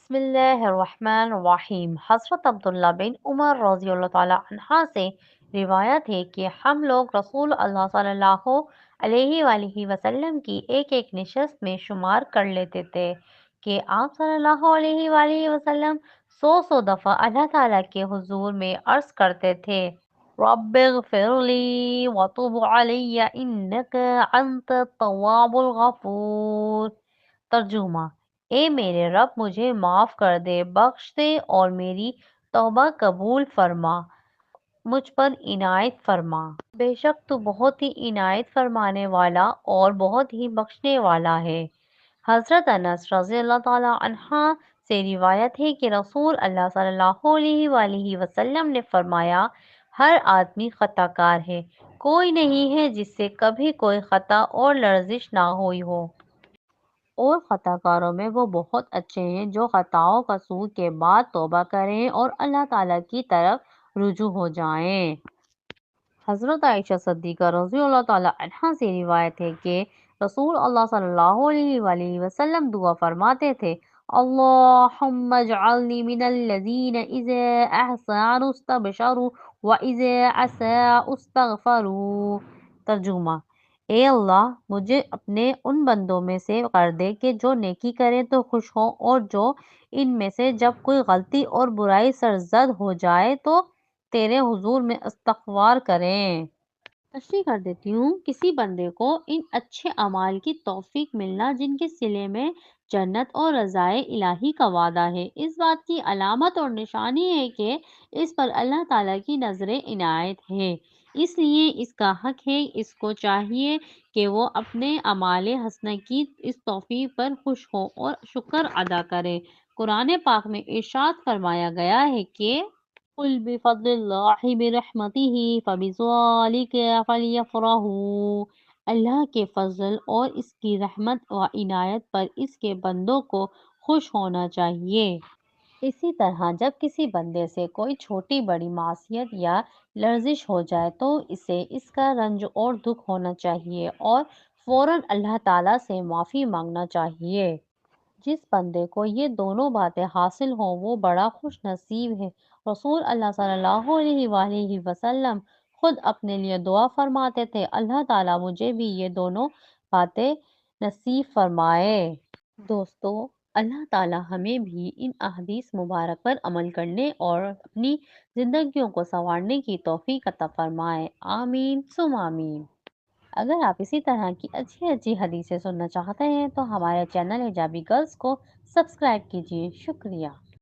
بسم اللہ الرحمن الرحیم۔ حضرت عبداللہ بن عمر رضی اللہ تعالیٰ عنہ سے روایت ہے کہ ہم لوگ رسول اللہ صلی اللہ علیہ وآلہ وسلم کی ایک ایک نشست میں شمار کر لیتے تھے کہ آپ صلی اللہ علیہ وآلہ وسلم سو دفعہ اللہ تعالیٰ کے حضور میں عرض کرتے تھے، رب اغفر لی وتب علی انک انت التواب الغفور۔ ترجمہ: اے میرے رب، مجھے معاف کر دے، بخش دے اور میری توبہ قبول فرما، مجھ پر عنایت فرما۔ بے شک تو بہت ہی عنایت فرمانے والا اور بہت ہی بخشنے والا ہے۔ حضرت انس رضی اللہ تعالیٰ عنہ سے روایت ہے کہ رسول اللہ صلی اللہ علیہ وآلہ وسلم نے فرمایا، ہر آدمی خطا کار ہے، کوئی نہیں ہے جس سے کبھی کوئی خطا اور لرزش نہ ہوئی ہو۔ اور خطا کاروں میں وہ بہت اچھے ہیں جو خطاؤں قصور کے بعد توبہ کریں اور اللہ تعالیٰ کی طرف رجوع ہو جائیں۔ حضرت عائشہ صدیقہ رضی اللہ تعالیٰ عنہا سے روایت ہے کہ رسول اللہ صلی اللہ علیہ وآلہ وسلم دعا فرماتے تھے، اللہم اجعلنی من الذین اذا احسنوا استبشروا واذا اساءوا استغفروا۔ ترجمہ: اے اللہ، مجھے اپنے ان بندوں میں سے کر دے کہ جو نیکی کریں تو خوش ہوں، اور جو ان میں سے جب کوئی غلطی اور برائی سرزد ہو جائے تو تیرے حضور میں استغفار کریں۔ تشریح کر دیتی ہوں، کسی بندے کو ان اچھے اعمال کی توفیق ملنا جن کے صلے میں جنت اور رضائے الہی کا وعدہ ہے، اس بات کی علامت اور نشانی ہے کہ اس پر اللہ تعالیٰ کی نظر عنایت ہے، اس لیے اس کا حق ہے، اس کو چاہیے کہ وہ اپنے اعمال حسنہ کی اس توفیق پر خوش ہو اور شکر ادا کرے۔ قرآن پاک میں ارشاد فرمایا گیا ہے کہ قُلْ بِفَضْلِ اللَّهِ بِرَحْمَتِهِ فَبِذَلِكَ فَلْيَفْرَحُوا۔ اللہ کے فضل اور اس کی رحمت و عنایت پر اس کے بندوں کو خوش ہونا چاہیے۔ اسی طرح جب کسی بندے سے کوئی چھوٹی بڑی معصیت یا لرزش ہو جائے تو اسے اس کا رنج اور دکھ ہونا چاہیے اور فوراً اللہ تعالیٰ سے معافی مانگنا چاہیے۔ جس بندے کو یہ دونوں باتیں حاصل ہوں وہ بڑا خوش نصیب ہے۔ رسول اللہ صلی اللہ علیہ وآلہ وسلم خود اپنے لیے دعا فرماتے تھے، اللہ تعالیٰ مجھے بھی یہ دونوں باتیں نصیب فرمائے۔ دوستو، اللہ تعالیٰ ہمیں بھی ان احادیث مبارک پر عمل کرنے اور اپنی زندگیوں کو سنوارنے کی توفیق عطا فرمائے، آمین ثم آمین۔ اگر آپ اسی طرح کی اچھی اچھی حدیثیں سننا چاہتے ہیں تو ہمارے چینل حجابی گرلز کو سبسکرائب کیجیے۔ شکریہ۔